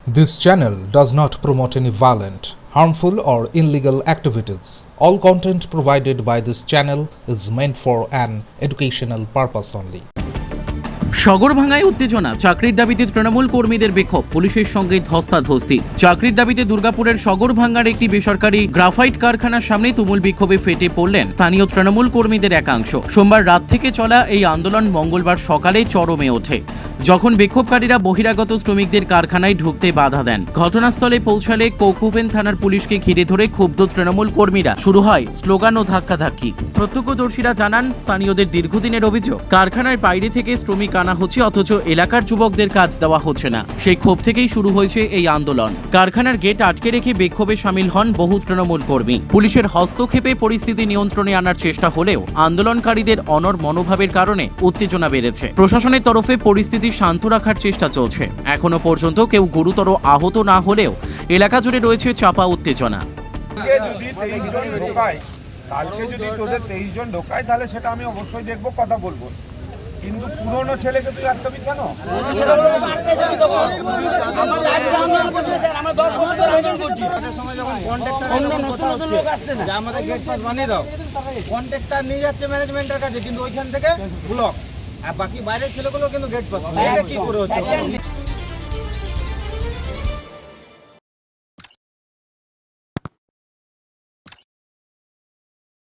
This channel does not promote any violent, harmful, or illegal activities. All content provided by this channel is meant for an educational purpose only. সগরভাঙ্গায় উত্তেজনা, চাকরির দাবিতে তৃণমূল কর্মীদের বিক্ষোভ, পুলিশের সঙ্গে ধস্তাধস্তি। চাকরির দাবিতে দুর্গাপুরের সগরভাঙ্গার একটি বেসরকারি গ্রাফাইট কারখানার সামনে তুমুল বিক্ষোভে ফেটে পড়লেন স্থানীয় তৃণমূল কর্মীদের একাংশ। সোমবার রাত থেকে চলা এই আন্দোলন মঙ্গলবার সকালে চরমে ওঠে, যখন বিক্ষোভকারীরা বহিরাগত শ্রমিকদের কারখানায় ঢুকতে বাধা দেন। ঘটনাস্থলে পৌঁছালে কোকুভেন থানার পুলিশকে ঘিরে ধরে ক্ষুব্ধ তৃণমূল কর্মীরা। শুরু হয় স্লোগান ও ধাক্কাধাক্কি। প্রত্যক্ষদর্শীরা জানান, স্থানীয়দের দীর্ঘদিনের অভিযোগ, কারখানার বাইরে থেকে শ্রমিক আনা হচ্ছে, অথচ এলাকার যুবকদের কাজ দেওয়া হচ্ছে না। সেই ক্ষোভ থেকেই শুরু হয়েছে এই আন্দোলন। কারখানার গেট আটকে রেখে বিক্ষোভে সামিল হন বহু তৃণমূল কর্মী। পুলিশের হস্তক্ষেপে পরিস্থিতি নিয়ন্ত্রণে আনার চেষ্টা হলেও আন্দোলনকারীদের অনড় মনোভাবের কারণে উত্তেজনা বেড়েছে। প্রশাসনের তরফে পরিস্থিতি শান্ত রাখার চেষ্টা চলছে। এখনো পর্যন্ত কেউ গুরুতর আহত না হলেও এলাকা জুড়ে রয়েছে চাপা উত্তেজনা। কালকে যদি তোদের 23 জন ঢোকায় তাহলে সেটা আমি অবশ্যই দেখবো, কথা বলবো, কিন্তু পুরনো ছেলেকে তুই আটকাবি কেন? আমাদের গেট পাস বানিয়ে দাও, কন্ট্রাক্টর নিয়ে যাচ্ছে ম্যানেজমেন্টের কাছে, কিন্তু ওইখান থেকে ব্লক, আর বাকি বাইরের ছেলেগুলো কিন্তু গেট পাস। এটা কি করে হচ্ছে?